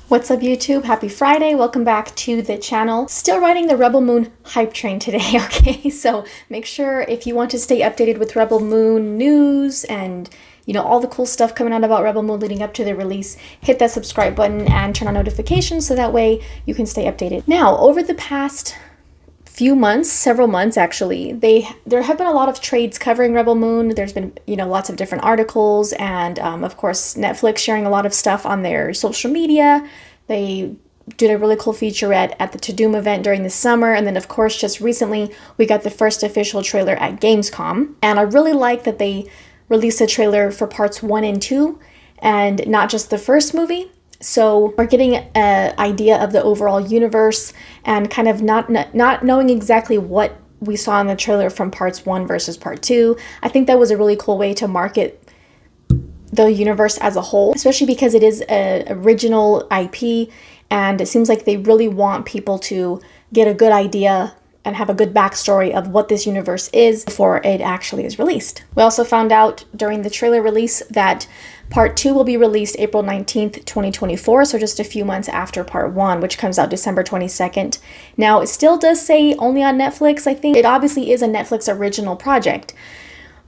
What's up YouTube? Happy Friday. Welcome back to the channel. Still riding the Rebel Moon hype train today, okay? So make sure if you want to stay updated with Rebel Moon news and all the cool stuff coming out about Rebel Moon leading up to the release, hit that subscribe button and turn on notifications so that way you can stay updated. Now, over the past few months, several months actually, there have been a lot of trades covering Rebel Moon. There's been lots of different articles and of course Netflix sharing a lot of stuff on their social media. They did a really cool featurette at the To-Doom event during the summer, and then of course just recently we got the first official trailer at Gamescom, and I really like that they released a trailer for parts 1 and 2 and not just the first movie. So we're getting an idea of the overall universe and kind of not knowing exactly what we saw in the trailer from parts 1 versus part 2. I think that was a really cool way to market the universe as a whole, especially because it is an original IP and it seems like they really want people to get a good idea and have a good backstory of what this universe is before it actually is released. We also found out during the trailer release that Part 2 will be released April 19th, 2024, so just a few months after Part 1, which comes out December 22nd. Now, it still does say only on Netflix, I think. It obviously is a Netflix original project,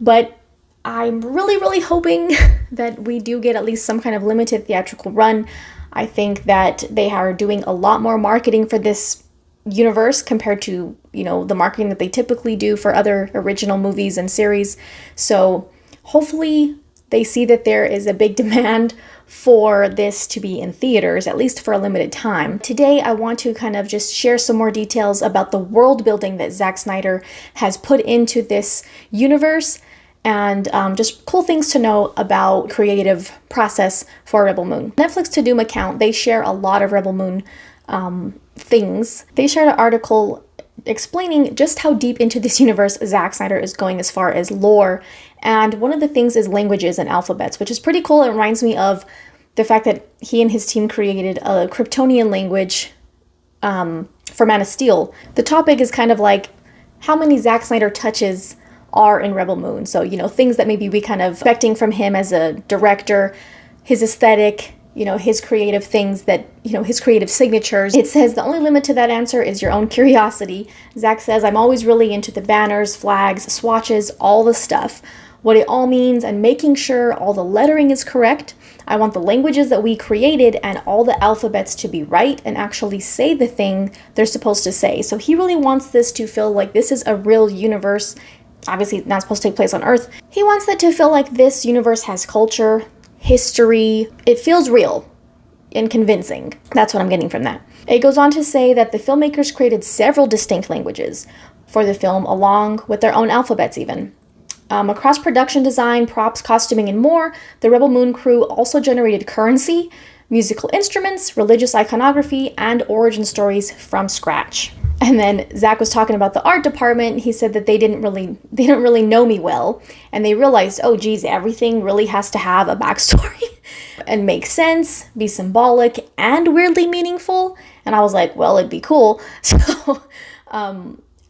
but I'm really hoping that we do get at least some kind of limited theatrical run. I think that they are doing a lot more marketing for this universe compared to, the marketing that they typically do for other original movies and series. So hopefully they see that there is a big demand for this to be in theaters, at least for a limited time. Today, I want to kind of just share some more details about the world building that Zack Snyder has put into this universe and just cool things to know about creative process for Rebel Moon. Netflix To-Doom account, they share a lot of Rebel Moon things. They shared an article explaining just how deep into this universe Zack Snyder is going as far as lore. And one of the things is languages and alphabets, which is pretty cool. It reminds me of the fact that he and his team created a Kryptonian language for Man of Steel. The topic is kind of like how many Zack Snyder touches are in Rebel Moon. So, things that maybe we kind of expecting from him as a director, his aesthetic, his creative things that, his creative signatures. It says the only limit to that answer is your own curiosity. Zack says, I'm always really into the banners, flags, swatches, all the stuff, what it all means, and making sure all the lettering is correct. I want the languages that we created and all the alphabets to be right and actually say the thing they're supposed to say. So he really wants this to feel like this is a real universe. Obviously not supposed to take place on Earth. He wants that to feel like this universe has culture, history. It feels real and convincing. That's what I'm getting from that. It goes on to say that the filmmakers created several distinct languages for the film, along with their own alphabets even. Across production design, props, costuming, and more, the Rebel Moon crew also generated currency, musical instruments, religious iconography, and origin stories from scratch. And then Zack was talking about the art department. He said that they didn't really know me well, and they realized, oh geez, everything really has to have a backstory and make sense, be symbolic, and weirdly meaningful. And I was like, well, it'd be cool. So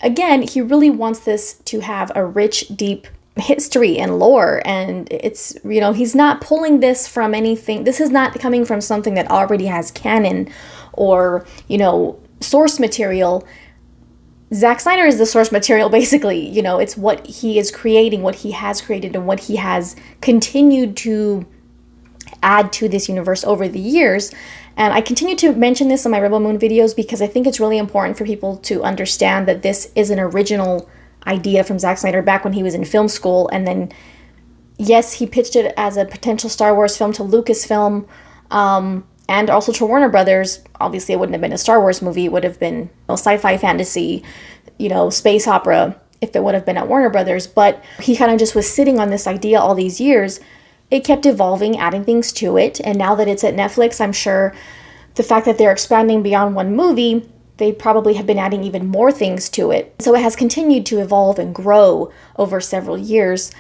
again, he really wants this to have a rich, deep history and lore, and it's, he's not pulling this from anything. This is not coming from something that already has canon or, source material. Zack Snyder is the source material, basically. It's what he is creating, what he has created, and what he has continued to add to this universe over the years. And I continue to mention this in my Rebel Moon videos because I think it's really important for people to understand that this is an original idea from Zack Snyder back when he was in film school. And then, yes, he pitched it as a potential Star Wars film to Lucasfilm, and also to Warner Brothers. Obviously, it wouldn't have been a Star Wars movie. It would have been a sci-fi fantasy, space opera if it would have been at Warner Brothers. But he kind of just was sitting on this idea all these years. It kept evolving, adding things to it. And now that it's at Netflix, I'm sure the fact that they're expanding beyond one movie, they probably have been adding even more things to it. So it has continued to evolve and grow over several years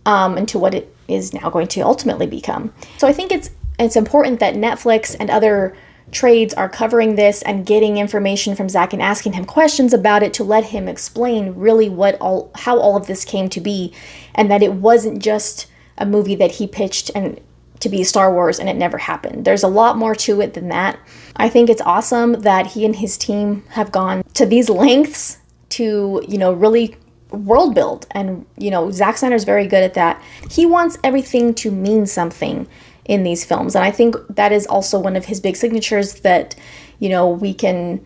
into what it is now going to ultimately become. So I think it's important that Netflix and other trades are covering this and getting information from Zack and asking him questions about it to let him explain really how all of this came to be, and that it wasn't just a movie that he pitched and to be Star Wars and it never happened. There's a lot more to it than that. I think it's awesome that he and his team have gone to these lengths to, really world build. And, Zack Snyder's very good at that. He wants everything to mean something in these films. And I think that is also one of his big signatures that, we can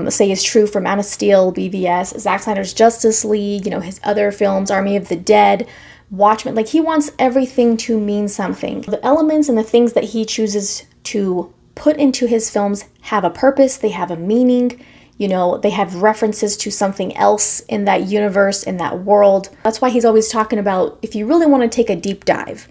say is true for Man of Steel, BVS, Zack Snyder's Justice League, his other films, Army of the Dead, Watchmen. Like, he wants everything to mean something. The elements and the things that he chooses to put into his films have a purpose, they have a meaning, they have references to something else in that universe, in that world. That's why he's always talking about if you really want to take a deep dive,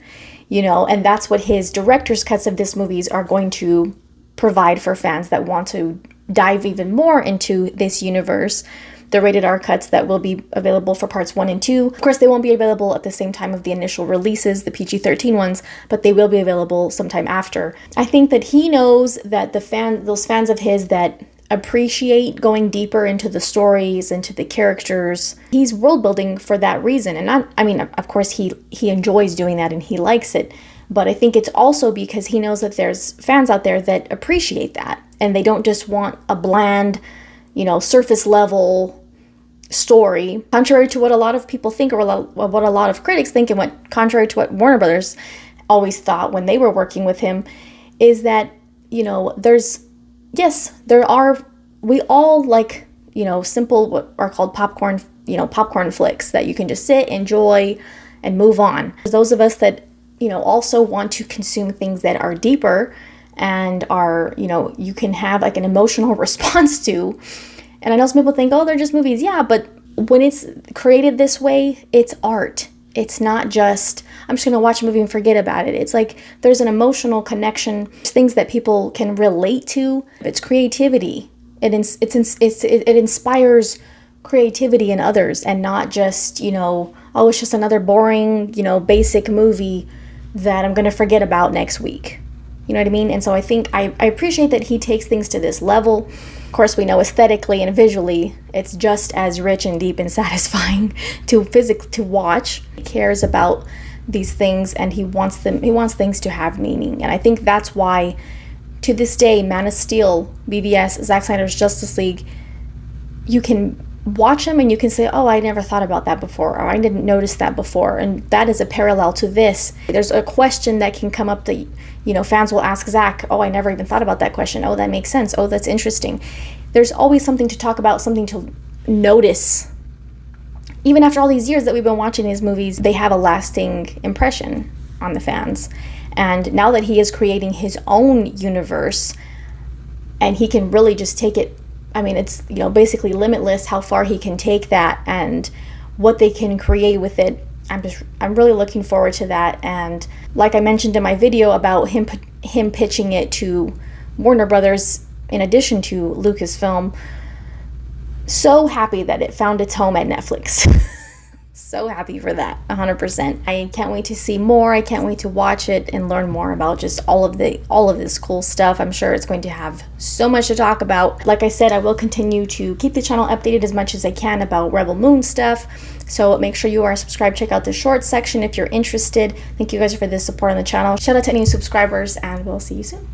and that's what his director's cuts of this movies are going to provide for fans that want to dive even more into this universe. The rated R cuts that will be available for parts 1 and 2. Of course, they won't be available at the same time of the initial releases, the PG-13 ones, but they will be available sometime after. I think that he knows that those fans of his that appreciate going deeper into the stories, into the characters, he's world building for that reason. And of course, he enjoys doing that and he likes it. But I think it's also because he knows that there's fans out there that appreciate that. And they don't just want a bland, surface level story, contrary to what a lot of people think, or what a lot of critics think, and contrary to what Warner Brothers always thought when they were working with him, is that, we all like, simple, what are called popcorn flicks that you can just sit, enjoy, and move on. Those of us that, also want to consume things that are deeper and are, you can have like an emotional response to. And I know some people think, oh, they're just movies. Yeah, but when it's created this way, it's art. It's not just, I'm just going to watch a movie and forget about it. It's like there's an emotional connection, things that people can relate to. It's creativity. It inspires creativity in others, and not just, oh, it's just another boring, basic movie that I'm going to forget about next week. You know what I mean? And so I think I appreciate that he takes things to this level. Of course, we know aesthetically and visually, it's just as rich and deep and satisfying to watch. He cares about these things, and he wants things to have meaning. And I think that's why, to this day, Man of Steel, BVS, Zack Snyder's Justice League, you can watch them and you can say, oh, I never thought about that before, or I didn't notice that before. And that is a parallel to this. There's a question that can come up that, fans will ask Zack, oh, I never even thought about that question. Oh, that makes sense. Oh, that's interesting. There's always something to talk about, something to notice. Even after all these years that we've been watching these movies, they have a lasting impression on the fans. And now that he is creating his own universe, and he can really just take it, it's, basically limitless how far he can take that and what they can create with it. I'm really looking forward to that. And like I mentioned in my video about him pitching it to Warner Brothers in addition to Lucasfilm, so happy that it found its home at Netflix. So happy for that, 100%. I can't wait to see more. I can't wait to watch it and learn more about just all of this cool stuff. I'm sure it's going to have so much to talk about. Like I said, I will continue to keep the channel updated as much as I can about Rebel Moon stuff. So make sure you are subscribed. Check out the shorts section if you're interested. Thank you guys for the support on the channel. Shout out to any new subscribers, and we'll see you soon.